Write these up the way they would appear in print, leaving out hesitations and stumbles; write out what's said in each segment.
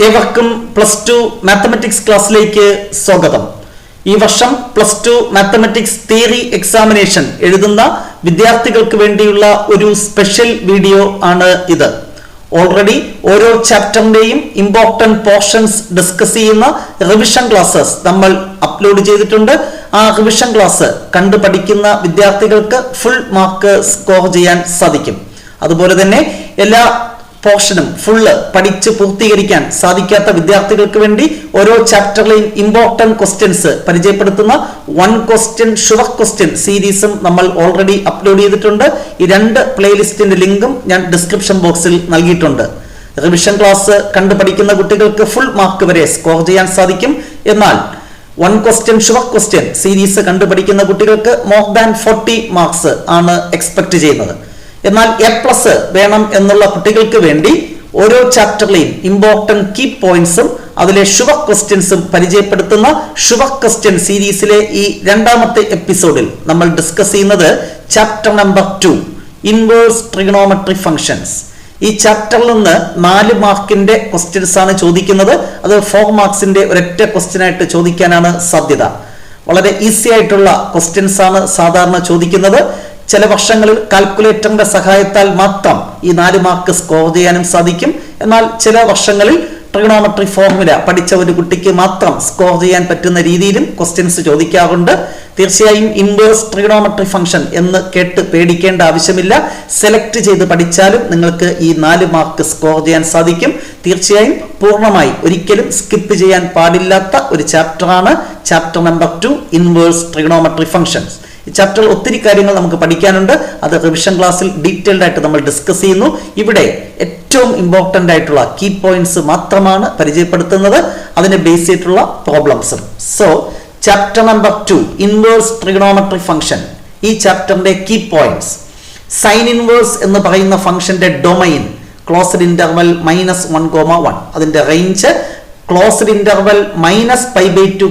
ഏവർക്കും +2 മാത്തമാറ്റിക്സ് ക്ലാസ്സിലേക്ക് സ്വാഗതം. ഈ വർഷം +2 മാത്തമാറ്റിക്സ് തിയറി എക്സാമിനേഷൻ എഴുതുന്ന വിദ്യാർത്ഥികൾക്ക് വേണ്ടിയുള്ള ഒരു സ്പെഷ്യൽ വീഡിയോ ആണ് ഇത്. ഓൾറെഡി ഓരോ ചാപ്റ്ററിന്റെയും ഇമ്പോർട്ടന്റ് പോർഷൻസ് ഡിസ്കസ് ചെയ്യുന്ന റിവിഷൻ ക്ലാസ്സസ് നമ്മൾ അപ്ലോഡ് ചെയ്തിട്ടുണ്ട്. ആ റിവിഷൻ ക്ലാസ് കണ്ടു പഠിക്കുന്ന വിദ്യാർത്ഥികൾക്ക് ഫുൾ മാർക്ക് സ്കോർ ചെയ്യാൻ സാധിക്കും. അതുപോലെ തന്നെ എല്ലാ പോർഷനും ഫുള്ള് പഠിച്ച് പൂർത്തീകരിക്കാൻ സാധിക്കാത്ത വിദ്യാർത്ഥികൾക്ക് വേണ്ടി ഓരോ ചാപ്റ്ററിലെയും ഇമ്പോർട്ടന്റ് ക്വസ്റ്റ്യൻസ് പരിചയപ്പെടുത്തുന്ന 1 ക്വസ്റ്റ്യൻ ഷുവർ ക്വസ്റ്റ്യൻ സീരീസും നമ്മൾ ഓൾറെഡി അപ്ലോഡ് ചെയ്തിട്ടുണ്ട്. ഈ 2 പ്ലേലിസ്റ്റിന്റെ ലിങ്കും ഞാൻ ഡിസ്ക്രിപ്ഷൻ ബോക്സിൽ നൽകിയിട്ടുണ്ട്. റിവിഷൻ ക്ലാസ് കണ്ടു പഠിക്കുന്ന കുട്ടികൾക്ക് ഫുൾ മാർക്ക് വരെ സ്കോർ ചെയ്യാൻ സാധിക്കും. എന്നാൽ 1 ക്വസ്റ്റ്യൻ ഷുവർ ക്വസ്റ്റ്യൻ സീരീസ് കണ്ടു പഠിക്കുന്ന കുട്ടികൾക്ക് മോർ ദാൻ 40 മാർക്സ് ആണ് എക്സ്പെക്ട് ചെയ്യുന്നത്. എന്നാൽ A+ വേണം എന്നുള്ള കുട്ടികൾക്ക് വേണ്ടി ഓരോ ചാപ്റ്ററിലെയും ഇമ്പോർട്ടന്റ് കീ പോയിന്റ്സും അതിലെ ഷുവർ ക്വസ്റ്റ്യൻസും പരിചയപ്പെടുത്തുന്ന ഷുവർ ക്വസ്റ്റ്യൻ സീരീസിലെ ഈ 2ാമത്തെ എപ്പിസോഡിൽ നമ്മൾ ഡിസ്കസ് ചെയ്യുന്നത് chapter number 2 inverse trigonometry functions. ഈ ചാപ്റ്ററിൽ നിന്ന് 4 മാർക്കിന്റെ ക്വസ്റ്റ്യൻസ് ആണ് ചോദിക്കുന്നത്. അത് 4 മാർക്സിന്റെ ഒരൊറ്റ ക്വസ്റ്റ്യൻ ആയിട്ട് ചോദിക്കാനാണ് സാധ്യത. വളരെ ഈസി ആയിട്ടുള്ള ക്വസ്റ്റ്യൻസ് ആണ് സാധാരണ ചോദിക്കുന്നത്. ചില വർഷങ്ങളിൽ കാൽക്കുലേറ്ററിന്റെ സഹായത്താൽ മാത്രം ഈ 4 മാർക്ക് സ്കോർ ചെയ്യാനും സാധിക്കും. എന്നാൽ ചില വർഷങ്ങളിൽ ട്രിഗണോമെട്രി ഫോർമുല പഠിച്ച ഒരു കുട്ടിക്ക് മാത്രം സ്കോർ ചെയ്യാൻ പറ്റുന്ന രീതിയിലും ക്വസ്റ്റ്യൻസ് ചോദിക്കാറുണ്ട്. തീർച്ചയായും ഇൻവേഴ്സ് ട്രിഗണോമെട്രി ഫംഗ്ഷൻ എന്ന് കേട്ട് പേടിക്കേണ്ട ആവശ്യമില്ല. സെലക്ട് ചെയ്ത് പഠിച്ചാലും നിങ്ങൾക്ക് ഈ 4 മാർക്ക് സ്കോർ ചെയ്യാൻ സാധിക്കും. തീർച്ചയായും പൂർണ്ണമായി ഒരിക്കലും സ്കിപ്പ് ചെയ്യാൻ പാടില്ലാത്ത ഒരു ചാപ്റ്ററാണ് chapter number 2 inverse trigonometry functions. ഈ ചാപ്റ്ററിൽ ഒത്തിരി കാര്യങ്ങൾ നമുക്ക് പഠിക്കാനുണ്ട്. അത് റിവിഷൻ ക്ലാസ്സിൽ ഡീറ്റെയിൽഡ് ആയിട്ട് നമ്മൾ ഡിസ്കസ് ചെയ്യുന്നു. ഇവിടെ ഏറ്റവും ഇമ്പോർട്ടന്റ് ആയിട്ടുള്ള കീ പോയിന്റ്സ് മാത്രമാണ് പരിചയപ്പെടുത്തുന്നത്, അതിനെ ബേസ് ചെയ്തിട്ടുള്ള പ്രോബ്ലംസും. So chapter number 2 inverse trigonometry function. ഈ ചാപ്റ്ററിന്റെ കീ പോയിന്റ്സ്: സൈൻ ഇൻവേഴ്സ് എന്ന് പറയുന്ന ഫംഗ്ഷന്റെ ഡൊമൈൻ ക്ലോസ്ഡ് ഇന്റർവൽ -1, അതിന്റെ റേഞ്ച് ക്ലോസ്ഡ് ഇന്റർവൽ -π/2,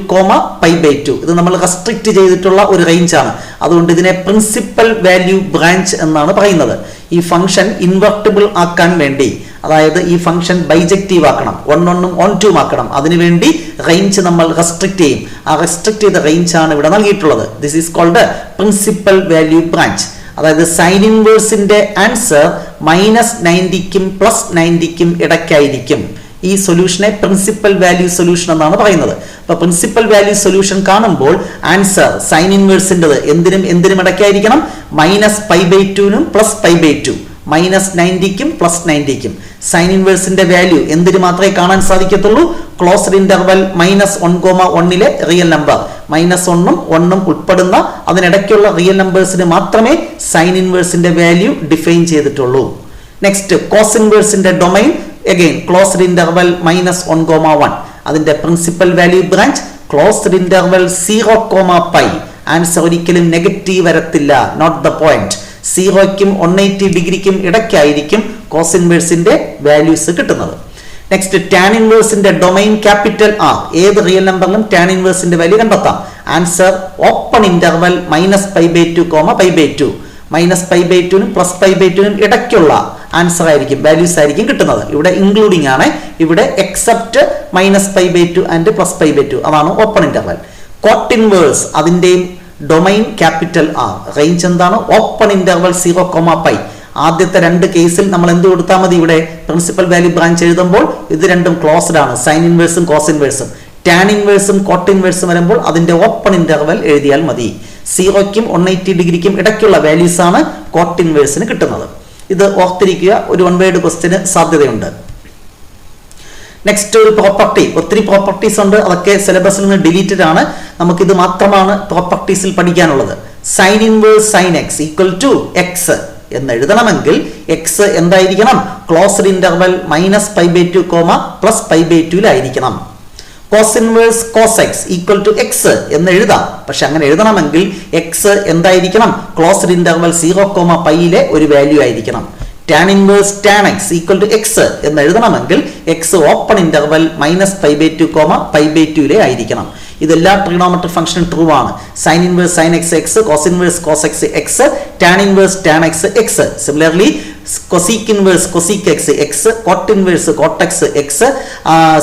π/2. ഇത് നമ്മൾ റെസ്ട്രിക്ട് ചെയ്തിട്ടുള്ള ഒരു റേഞ്ച് ആണ്. അതുകൊണ്ട് ഇതിനെ പ്രിൻസിപ്പൽ വാല്യൂ ബ്രാഞ്ച് എന്നാണ് പറയുന്നത്. ഈ ഫംഗ്ഷൻ ഇൻവെർട്ടിബിൾ ആക്കാൻ വേണ്ടി, അതായത് ഈ ഫംഗ്ഷൻ ബൈജക്റ്റീവ് ആക്കണം, 1 1 ആക്കണം, അതിനുവേണ്ടി റേഞ്ച് നമ്മൾ റെസ്ട്രിക്ട് ചെയ്യും. ആ റെസ്ട്രിക്ട് ചെയ്ത റേഞ്ച് ആണ് ഇവിടെ നൽകിയിട്ടുള്ളത്. This is called principal value branch. അതായത് സൈൻ ഇൻവേഴ്സിന്റെ ആൻസർ -90ക്കും +90ക്കും ഇടയ്ക്കായിരിക്കും. ഈ സൊല്യൂഷനെ പ്രിൻസിപ്പൽ വാല്യൂ സൊല്യൂഷൻ എന്നാണ് പറയുന്നത്. അപ്പൊ പ്രിൻസിപ്പൽ വാല്യൂ സൊല്യൂഷൻ കാണുമ്പോൾ ആൻസർ സൈൻ ഇൻവേഴ്സിൻ്റെത് എന്തിനും ഇടയ്ക്കായിരിക്കണം, -π/2നും +π/2, -90ക്കും +90ക്കും. സൈൻ ഇൻവേഴ്സിന്റെ വാല്യൂ എന്തിന് മാത്രമേ കാണാൻ സാധിക്കത്തുള്ളൂ? ക്ലോസ്ഡ് ഇന്റർവൽ -1, റിയൽ നമ്പർ -1ഉം 1ഉം ഉൾപ്പെടുന്ന അതിനിടയ്ക്കുള്ള റിയൽ നമ്പേഴ്സിന് മാത്രമേ സൈൻ ഇൻവേഴ്സിന്റെ വാല്യൂ ഡിഫൈൻ ചെയ്തിട്ടുള്ളൂ. നെക്സ്റ്റ് കോസ് ഇൻവേഴ്സിന്റെ ഡൊമൈൻ again ക്ലോസ്ഡ് ഇന്റർവൽ -1, അതിന്റെ principal value branch closed interval 0, π. Answer ഒരിക്കലും നെഗറ്റീവ് വരത്തില്ല, നോട്ട് ദ പോയിന്റ്. 0ക്കും 180 ഡിഗ്രിക്കും ഇടയ്ക്കായിരിക്കും കോസ് ഇൻവേഴ്സിന്റെ വാല്യൂസ് കിട്ടുന്നത്. നെക്സ്റ്റ് ടാൻ ഇൻവേഴ്സിന്റെ ഡൊമൈൻ ക്യാപിറ്റൽ R. ഏത് റിയൽ നമ്പറിലും ടാൻ ഇൻവേഴ്സിന്റെ വാല്യൂ കണ്ടെത്താം. Answer open interval -π/2, π/2. -π/2നും +π/2നും ഇടയ്ക്കുള്ള ആൻസർ ആയിരിക്കും, വാല്യൂസ് ആയിരിക്കും കിട്ടുന്നത്. ഇവിടെ ഇൻക്ലൂഡിംഗ് ആണ്, ഇവിടെ എക്സെപ്റ്റ് -π/2 ആൻഡ് +π/2, അതാണ് ഓപ്പൺ ഇന്റർവൽ. കോട്ട് ഇൻവേഴ്സ് അതിന്റെയും ഡൊമൈൻ ക്യാപിറ്റൽ R. റേഞ്ച് എന്താണ്? Open interval 0, π. ആദ്യത്തെ 2 കേസിൽ നമ്മൾ എന്ത് കൊടുത്താൽ മതി? ഇവിടെ പ്രിൻസിപ്പൽ വാല്യൂ ബ്രാഞ്ച് എഴുതുമ്പോൾ ഇത് രണ്ടും ക്ലോസ്ഡ് ആണ്, സൈൻ ഇൻവേഴ്സും കോസ് ഇൻവേഴ്സും. ടാൻ ഇൻവേഴ്സും കോട്ട് ഇൻവേഴ്സും വരുമ്പോൾ അതിന്റെ ഓപ്പൺ ഇന്റർവൽ എഴുതിയാൽ മതി. 0ക്കും 180 ഡിഗ്രിക്കും ഇടയ്ക്കുള്ള വാല്യൂസ് ആണ് കോട്ട് ഇൻവേഴ്സിന് കിട്ടുന്നത്. ഇത് ഓർത്തിരിക്കുക, ഒരു 1 വേർഡ് ക്വസ്റ്റ്യന് സാധ്യതയുണ്ട്. നെക്സ്റ്റ് ഒരു പ്രോപ്പർട്ടി. ഒത്തിരി പ്രോപ്പർട്ടീസ് ഉണ്ട്, അതൊക്കെ സിലബസിൽ നിന്ന് ഡിലീറ്റഡ് ആണ്. നമുക്കിത് മാത്രമാണ് പ്രോപ്പർട്ടീസിൽ പഠിക്കാനുള്ളത്. Sine inverse sine x = x എന്ന് എഴുതണമെങ്കിൽ x എന്തായിരിക്കണം? Closed interval -π/2, +π/2 cos inverse cos x = x എന്ന് എഴുതാം. പക്ഷെ അങ്ങനെ എഴുതണമെങ്കിൽ x എന്തായിരിക്കണം? ക്ലോസ്ഡ് ഇന്റർവൽ 0, π ഒരു വാല്യൂ ആയിരിക്കണം. Tan inverse tan x = x എന്ന് എഴുതണമെങ്കിൽ x ഓപ്പൺ ഇന്റർവൽ -π/2, π/2 ആയിരിക്കണം. ഇതെല്ലാ ട്രിഗണോമെട്രിക് ഫംഗ്ഷനും ട്രൂ ആണ്. Sine inverse sine x x, cos inverse cos x x, tan inverse tan x x. Similarly cosec inverse cosec x x, cot inverse cot x x,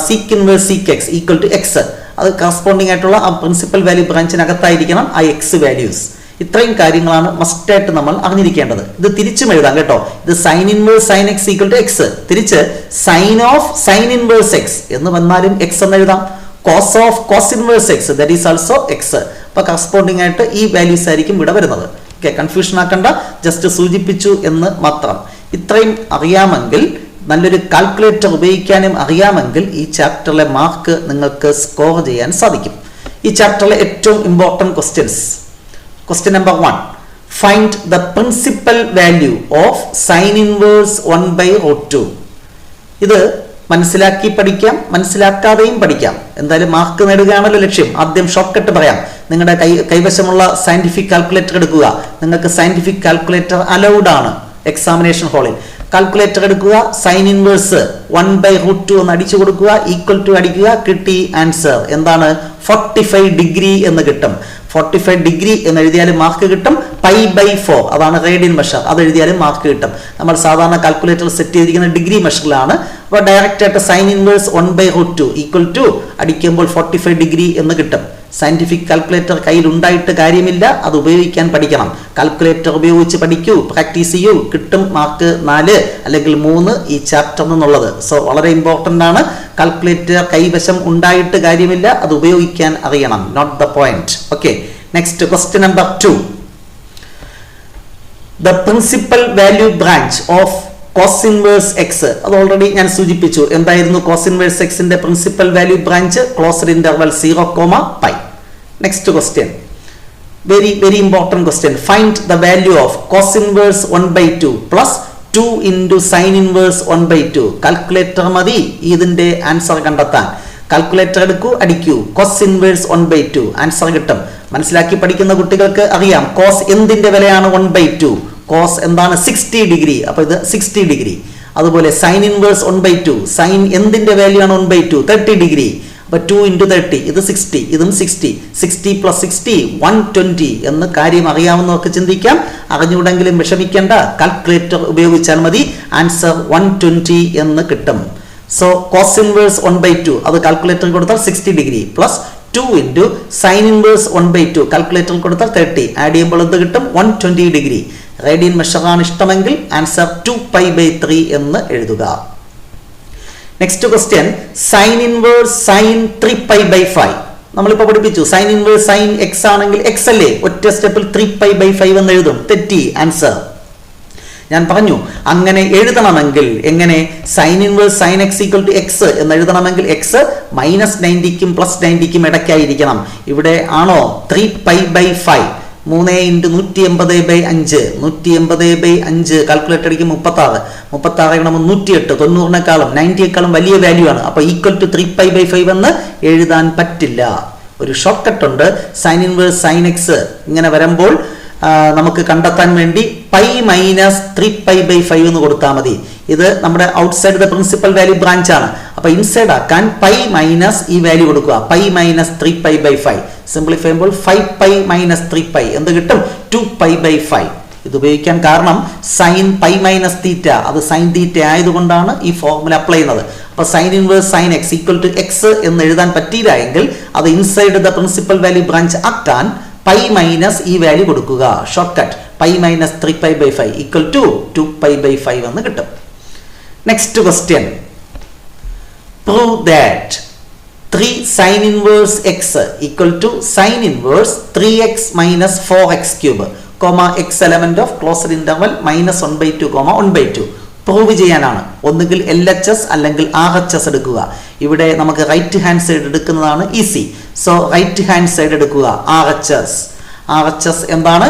sec inverse sec x equal to x. അത് corresponding ആയിട്ടുള്ള ആ principal value ബ്രാഞ്ചിനകത്തായിരിക്കണം ആ X values. ഇത്രയും കാര്യങ്ങളാണ് മസ്റ്റായിട്ട് നമ്മൾ അറിഞ്ഞിരിക്കേണ്ടത്. ഇത് തിരിച്ചും എഴുതാം കേട്ടോ. ഇത് sine inverse sine x equal to x, തിരിച്ച് sine of sine inverse x എന്ന് വന്നാലും എക്സ് എന്ന് എഴുതാം. Cos of cos inverse x that is also x. അപ്പൊ കറസ്പോണ്ടിങ് ആയിട്ട് ഈ വാല്യൂസ് ആയിരിക്കും ഇവിടെ വരുന്നത്. ഓക്കെ, കൺഫ്യൂഷൻ ആക്കണ്ട, ജസ്റ്റ് സൂചിപ്പിച്ചു എന്ന് മാത്രം. ഇത്രയും അറിയാമെങ്കിൽ, നല്ലൊരു കാൽക്കുലേറ്റർ ഉപയോഗിക്കാനും അറിയാമെങ്കിൽ ഈ ചാപ്റ്ററിലെ മാർക്ക് നിങ്ങൾക്ക് സ്കോർ ചെയ്യാൻ സാധിക്കും. ഈ ചാപ്റ്ററിലെ ഏറ്റവും important questions. Question number 1. Find the principal value of sin inverse 1 by root 2. ഇത് മനസ്സിലാക്കി പഠിക്കാം, മനസ്സിലാക്കാതെയും പഠിക്കാം. എന്തായാലും മാർക്ക് നേടുകയാണല്ലോ ലക്ഷ്യം. ആദ്യം ഷോർട്ട് കട്ട് പറയാം. നിങ്ങളുടെ കൈവശമുള്ള സയന്റിഫിക് കാൽക്കുലേറ്റർ എടുക്കുക. നിങ്ങൾക്ക് സയന്റിഫിക് കാൽക്കുലേറ്റർ അലൗഡ് ആണ് എക്സാമിനേഷൻ ഹാളിൽ. കാൽക്കുലേറ്റർ എടുക്കുക, സൈൻ ഇൻവേഴ്സ് 1 by root 2 എന്ന് അടിച്ചു കൊടുക്കുക, ഈക്വൽ ടു അടിക്കുക, കിട്ടി ആൻസർ. എന്താണ്? 45 ഡിഗ്രി എന്ന് കിട്ടും. 45 ഡിഗ്രി എന്ന് എഴുതിയാലും മാർക്ക് കിട്ടും. π/4 അതാണ് റേഡിയൻ മെഷർ, അത് എഴുതിയാലും മാർക്ക് കിട്ടും. നമ്മൾ സാധാരണ കാൽക്കുലേറ്റർ സെറ്റ് ചെയ്തിരിക്കുന്ന ഡിഗ്രി മെഷറിലാണ്. അപ്പോൾ ഡയറക്റ്റ് ആയിട്ട് sine inverse 1 by root 2 equal to അടിക്കുമ്പോൾ 45 ഡിഗ്രി എന്ന് കിട്ടും. സയന്റിഫിക് കാൽക്കുലേറ്റർ കയ്യിൽ ഉണ്ടായിട്ട് കാര്യമില്ല, അത് ഉപയോഗിക്കാൻ പഠിക്കണം. കാൽക്കുലേറ്റർ ഉപയോഗിച്ച് പഠിക്കൂ, പ്രാക്ടീസ് ചെയ്യൂ, കിട്ടും മാർക്ക് 4 അല്ലെങ്കിൽ 3 ഈ ചാപ്റ്ററിൽ നിന്നുള്ളത്. സോ വളരെ ഇമ്പോർട്ടൻ്റ് ആണ്. കാൽക്കുലേറ്റർ കൈവശം ഉണ്ടായിട്ട് കാര്യമില്ല, അത് ഉപയോഗിക്കാൻ അറിയണം. Note the point. Okay, next question number 2. The principal value branch of cos inverse എക്സ്. അത് ഓൾറെഡി ഞാൻ സൂചിപ്പിച്ചു. എന്തായിരുന്നു കോസ് ഇൻവേഴ്സ് എക്സിന്റെ principal value branch? Closed interval 0, next question, very important question. Find the value of cos inverse 1/2 plus 2 into sine inverse 1/2. Calculator മതി ഇതിന്റെ answer കണ്ടെത്താൻ. Calculator എടുക്കൂ, അടിക്കൂ, കോസ് ഇൻവേഴ്സ് 1/2 ആൻസർ കിട്ടും. മനസ്സിലാക്കി പഠിക്കുന്ന കുട്ടികൾക്ക് അറിയാം കോസ് എന്തിന്റെ വിലയാണ് 1/2. കോസ് എന്താണ്? 60 ഡിഗ്രി. അപ്പൊ ഇത് 60 ഡിഗ്രി. അതുപോലെ സൈൻ ഇൻവേഴ്സ് 1/2, സൈൻ എന്തിന്റെ വാല്യൂ ആണ് 1/2? 30 ഡിഗ്രി. അപ്പൊ 2 ഇൻറ്റു 30 ഇത് 60, ഇതും 60. 60 പ്ലസ് 60 120 എന്ന് കാര്യം അറിയാവുന്നവർക്ക് ചിന്തിക്കാം. അറിഞ്ഞുകൂടെങ്കിലും വിഷമിക്കേണ്ട, കാൽക്കുലേറ്റർ ഉപയോഗിച്ചാൽ മതി. ആൻസർ 120 എന്ന് കിട്ടും. സോ കോസ് ഇൻവേഴ്സ് 1/2 അത് കാൽക്കുലേറ്ററിൽ കൊടുത്താൽ 60 degree plus 2 into sine inverse 1/2 കാൽക്കുലേറ്ററിൽ കൊടുത്താൽ 30. ആഡ് ചെയ്യുമ്പോൾ എന്ത് കിട്ടും? 120 ഡിഗ്രി. റേഡിയൻ മെഷറാണ് ഇഷ്ടമെങ്കിൽ ആൻസർ 2π/3 എന്ന് എഴുതുക. Next question, sine inverse sine 3π/5. നമ്മളിപ്പോൾ പഠിപ്പിച്ചു സൈൻ ഇൻവേഴ്സ് സൈൻ എക്സ് ആണെങ്കിൽ എക്സ് അല്ലേ, ഒറ്റ സ്റ്റെപ്പിൽ 3π/5 എന്ന് എഴുതും. തെറ്റി ആൻസർ. ഞാൻ പറഞ്ഞു അങ്ങനെ എഴുതണമെങ്കിൽ എങ്ങനെ? Sine inverse sine x equal to x എന്ന് എഴുതണമെങ്കിൽ എക്സ് -90ക്കും +90ക്കും ഇടയ്ക്കായിരിക്കണം. ഇവിടെ ആണോ 3π/5? 3 × 180/5 180/5 കാൽക്കുലേറ്റർ അടിക്കും 36. 36 × 108 90-നെക്കാളും 90യേക്കാളും വലിയ വാല്യൂ ആണ്. അപ്പോൾ ഈക്വൽ ടു 3π/5 എന്ന് എഴുതാൻ പറ്റില്ല. ഒരു ഷോർട്ട് കട്ട് ഉണ്ട്. സൈൻ ഇൻവേഴ്സ് സൈൻ എക്സ് ഇങ്ങനെ വരുമ്പോൾ നമുക്ക് കണ്ടെത്താൻ വേണ്ടി π-3π/5 എന്ന് കൊടുത്താൽ മതി. ഇത് നമ്മുടെ outside the principal value branch ആണ്. അപ്പൊ ഇൻസൈഡ് ആക്കാൻ π മൈനസ് ഈ വാല്യൂ കൊടുക്കുക. π-3π/5 സിംപ്ലിഫൈ ചെയ്യുമ്പോൾ 5π-3π എന്ത് കിട്ടും? 2π/5. ഇത് ഉപയോഗിക്കാൻ കാരണം സൈൻ π-θ അത് സൈൻ തീറ്റ ആയതുകൊണ്ടാണ് ഈ ഫോർമുല അപ്ലൈ ചെയ്യുന്നത്. അപ്പൊ sine inverse sine x equal to x എന്ന് എഴുതാൻ പറ്റിയില്ല എങ്കിൽ അത് inside the principal value branch ആക്കാൻ π മൈനസ് ഈ വാല്യൂ കൊടുക്കുക. ഷോർട്ട് കട്ട് π-3π/5 ഈക്വൽ ടു 2π/5 എന്ന് കിട്ടും. Next question, prove that 3 sin inverse x equal to sin inverse 3x minus 4x cube, x element of closed interval -1/2, 1/2. Prove ചെയ്യാനാണ്. ഒന്നുകിൽ LHS അല്ലെങ്കിൽ RHS എടുക്കുക. ഇവിടെ നമുക്ക് റൈറ്റ് ഹാൻഡ് സൈഡ് എടുക്കുന്നതാണ് easy. So right hand side എടുക്കുക. RHS. RHS എന്താണ്?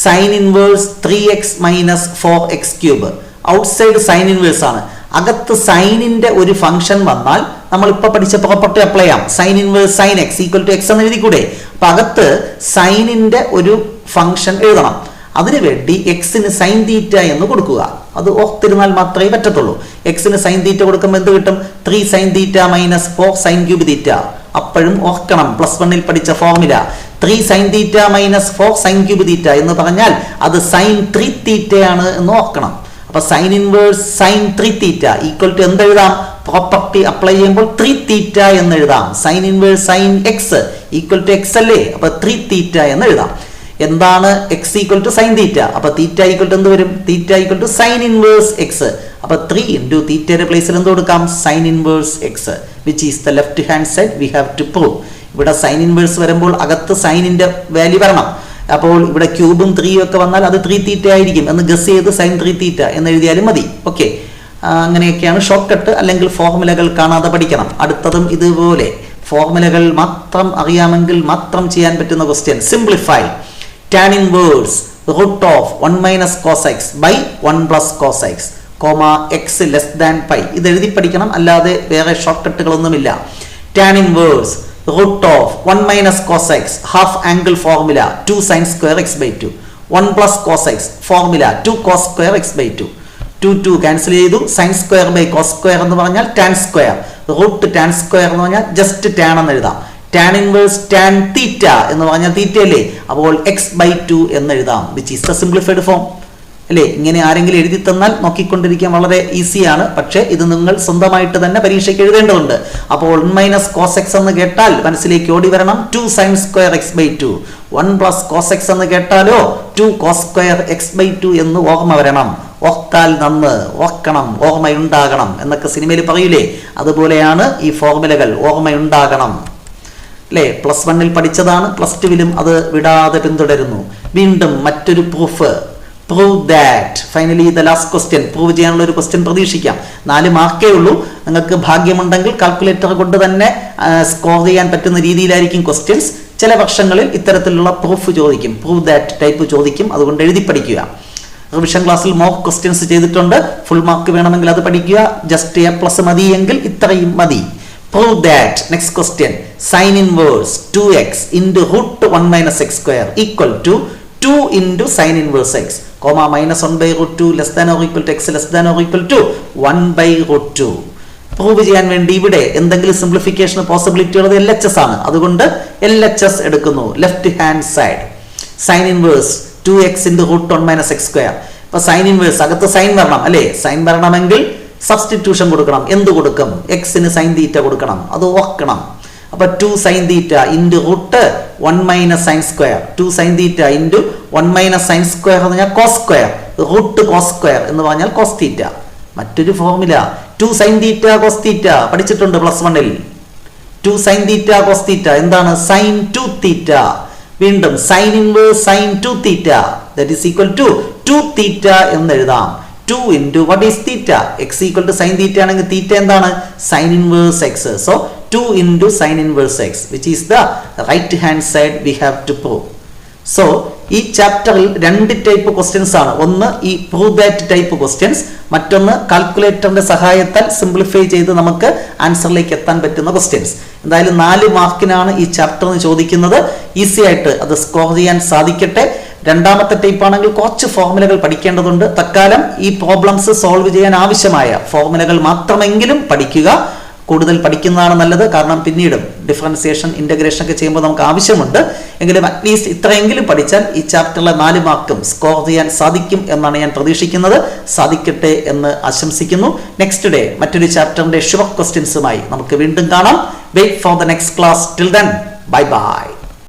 സൈൻ ഇൻവേഴ്സ് 3x minus 4x cube. Outside sine inverse ആണ്. അകത്ത് സൈനിന്റെ ഒരു ഫംഗ്ഷൻ വന്നാൽ നമ്മൾ ഇപ്പൊ പഠിച്ച പ്രോപ്പർട്ടി അപ്ലൈ ചെയ്യാം. Sine inverse sine x equal to x എന്ന് എഴുതിക്കൂടെ? അപ്പൊ അകത്ത് സൈനിന്റെ ഒരു ഫംഗ്ഷൻ എഴുതണം. അതിനുവേണ്ടി എക്സിന് സൈൻ തീറ്റ എന്ന് കൊടുക്കുക. അത് ഓർത്തിരുന്നാൽ മാത്രമേ പറ്റത്തുള്ളൂ. എക്സിന് സൈൻ തീറ്റ കൊടുക്കുമ്പോൾ എന്ത് കിട്ടും? 3 sin θ - 4 sin³ θ. അപ്പോഴും ഓർക്കണം പ്ലസ് 1 പഠിച്ച formula 3 sin θ minus 4 sin cube θ എന്ന് പറഞ്ഞാൽ അത് sin 3 θ ആണ് എന്ന് ഓർക്കണം. അപ്പൊ sine inverse sin 3 θ equal to എന്തെഴുതാം? പ്രോപ്പർട്ടി അപ്ലൈ ചെയ്യുമ്പോൾ 3 θ എന്ന് എഴുതാം. Sine inverse sin x equal to x അല്ലേ? അപ്പൊ 3 θ എന്ന് എഴുതാം. എന്താണ് x ഈക്വൽ ടു sin θ? അപ്പൊ θ ഈക്വൽ ടു എന്ത് വരും? θ equal to sine inverse x. അപ്പൊ 3 ഇൻറ്റു തീറ്റയുടെ പ്ലേസിൽ എന്ത് കൊടുക്കാം? Sine inverse x, which is the left hand side we have to prove. ഇവിടെ സൈൻ ഇൻവേഴ്സ് വരുമ്പോൾ അകത്ത് സൈനിന്റെ വാല്യൂ വരണം. അപ്പോൾ ഇവിടെ ക്യൂബും 3 ഒക്കെ വന്നാൽ അത് 3 θ ആയിരിക്കും എന്ന് ഗസ് ചെയ്ത് sin 3 θ എന്ന് എഴുതിയാലും മതി. ഓക്കെ, അങ്ങനെയൊക്കെയാണ് ഷോർട്ട് കട്ട്. അല്ലെങ്കിൽ ഫോർമുലകൾ കാണാതെ പഠിക്കണം. അടുത്തതും ഇതുപോലെ ഫോർമുലകൾ മാത്രം അറിയാമെങ്കിൽ മാത്രം ചെയ്യാൻ പറ്റുന്ന question. Simplify tan inverse root of 1 minus cos x by 1 plus cos x, x less than pi. ഇത് എഴുതി പഠിക്കണം, അല്ലാതെ വേറെ short കട്ടുകളൊന്നുമില്ല. tan inverse root of 1 minus cos x half angle formula 2 sin square x by 2, 1 plus cos x formula 2 cos square x by 2, 2 cancel ചെയ്തു. sin square by cos square എന്ന് പറഞ്ഞാൽ tan square, root tan square എന്ന് പറഞ്ഞാൽ just tan എന്ന് എഴുതാം. tan inverse tan θ എന്ന് പറഞ്ഞാൽ തീറ്റ അല്ലേ? അപ്പോൾ x by 2 എന്ന് എഴുതാം, which is the simplified form അല്ലേ? ഇങ്ങനെ ആരെങ്കിലും എഴുതി തന്നാൽ നോക്കിക്കൊണ്ടിരിക്കാൻ വളരെ ഈസിയാണ്. പക്ഷേ ഇത് നിങ്ങൾ സ്വന്തമായിട്ട് തന്നെ പരീക്ഷയ്ക്ക് എഴുതേണ്ടതുണ്ട്. അപ്പോൾ 1 മൈനസ് കോസ് എക്സ് എന്ന് കേട്ടാൽ മനസ്സിലേക്ക് ഓടി വരണം 2 sine square x by 2. 1 plus cos x എന്ന് കേട്ടാലോ 2 കോസ് സ്ക്വയർ എക്സ് ബൈ 2 എന്ന് ഓർമ്മ വരണം. ഓർത്താൽ നന്ന്, ഓർക്കണം, ഓർമ്മയുണ്ടാകണം എന്നൊക്കെ സിനിമയിൽ പറയൂലേ, അതുപോലെയാണ് ഈ ഫോർമുലകൾ. ഓർമ്മയുണ്ടാകണം അല്ലേ? പ്ലസ് 1 പഠിച്ചതാണ്, പ്ലസ് 2 അത് വിടാതെ പിന്തുടരുന്നു. വീണ്ടും മറ്റൊരു proof. Prove that. Finally the last question. Prove ചെയ്യാനുള്ള ഒരു ക്വസ്റ്റ്യൻ പ്രതീക്ഷിക്കാം. 4 മാർക്കേ ഉള്ളൂ. നിങ്ങൾക്ക് ഭാഗ്യമുണ്ടെങ്കിൽ കാൽക്കുലേറ്റർ കൊണ്ട് തന്നെ സ്കോർ ചെയ്യാൻ പറ്റുന്ന രീതിയിലായിരിക്കും ക്വസ്റ്റ്യൻസ്. ചില വർഷങ്ങളിൽ ഇത്തരത്തിലുള്ള പ്രൂഫ് ചോദിക്കും, പ്രൂവ് ദാറ്റ് ടൈപ്പ് ചോദിക്കും. അതുകൊണ്ട് എഴുതി പഠിക്കുക. റിവിഷൻ ക്ലാസ്സിൽ മോക്ക് ക്വസ്റ്റ്യൻസ് ചെയ്തിട്ടുണ്ട്. ഫുൾ മാർക്ക് വേണമെങ്കിൽ അത് പഠിക്കുക. ജസ്റ്റ് A+ മതിയെങ്കിൽ ഇത്രയും മതി. Prove that. Next question. Sin inverse 2x into root 1 minus x square equal to 2 into sin inverse x, comma minus 1 by root 2 less than or equal to x less than or equal to 1 by root 2. Prove ചെയ്യാൻ വേണ്ടി ഇവിടെ എന്തെങ്കിലും simplification possibility ഉള്ളത് LHS ആണ്. അതുകൊണ്ട് LHS എടുക്കുന്നു. Left hand side sine inverse 2x into root 1 minus x square. ഇപ്പൊ sine inverse അകത്ത് സൈൻ വരണം അല്ലേ? സൈൻ വരണമെങ്കിൽ സബ്സ്റ്റിറ്റ്യൂഷൻ കൊടുക്കണം. എന്ത് കൊടുക്കും? എക്സിന് സൈൻ തീറ്റ കൊടുക്കണം. അത് ഓർക്കണം. അപ്പൊ 2 sine theta into root 1 minus sine square. 2 sine theta into 1 minus sine square എന്ന് പറഞ്ഞാൽ cos square. Root cos square എന്ന് പറഞ്ഞാൽ കോസ് തീറ്റ. മറ്റൊരു formula 2 sine theta cos theta പഠിച്ചിട്ടുണ്ട് plus 1. 2 sine theta cos theta എന്താണ്? Sine 2 theta. വീണ്ടും sine inverse sine 2 theta that is equal to 2 theta എന്ന് എഴുതാം. 2 into what is theta? X equal to sin theta ആണെങ്കിൽ theta എന്താണ്? sin inverse x. So 2 into sin inverse x, which is the right hand side we have to prove. So ഈ ചാപ്റ്ററിൽ 2 type questions ആണ്. ഒന്ന് ഈ prove that type questions, മറ്റൊന്ന് കാൽക്കുലേറ്ററിന്റെ സഹായത്താൽ simplify ചെയ്ത് നമുക്ക് ആൻസറിലേക്ക് എത്താൻ പറ്റുന്ന ക്വസ്റ്റ്യൻസ്. എന്തായാലും 4 മാർക്കിനാണ് ഈ ചാപ്റ്ററിന് ചോദിക്കുന്നത്. ഈസി ആയിട്ട് അത് സ്കോർ ചെയ്യാൻ സാധിക്കട്ടെ. രണ്ടാമത്തെ ടൈപ്പ് ആണെങ്കിൽ കുറച്ച് ഫോർമുലകൾ പഠിക്കേണ്ടതുണ്ട്. തൽക്കാലം ഈ പ്രോബ്ലംസ് സോൾവ് ചെയ്യാൻ ആവശ്യമായ ഫോർമുലകൾ മാത്രമെങ്കിലും പഠിക്കുക. കൂടുതൽ പഠിക്കുന്നതാണ് നല്ലത്. കാരണം പിന്നീട് ഡിഫറൻസിയേഷൻ, ഇന്റഗ്രേഷൻ ഒക്കെ ചെയ്യുമ്പോൾ നമുക്ക് ആവശ്യമുണ്ട്. എങ്കിലും അറ്റ്ലീസ്റ്റ് ഇത്രയെങ്കിലും പഠിച്ചാൽ ഈ ചാപ്റ്ററിലെ 4 മാർക്കും സ്കോർ ചെയ്യാൻ സാധിക്കും എന്നാണ് ഞാൻ പ്രതീക്ഷിക്കുന്നത്. സാധിക്കട്ടെ എന്ന് ആശംസിക്കുന്നു. നെക്സ്റ്റ് ഡേ മറ്റൊരു ചാപ്റ്ററിന്റെ ഷുവർ ക്വസ്റ്റ്യൻസുമായി നമുക്ക് വീണ്ടും കാണാം. Wait for the next class. Till then, bye by.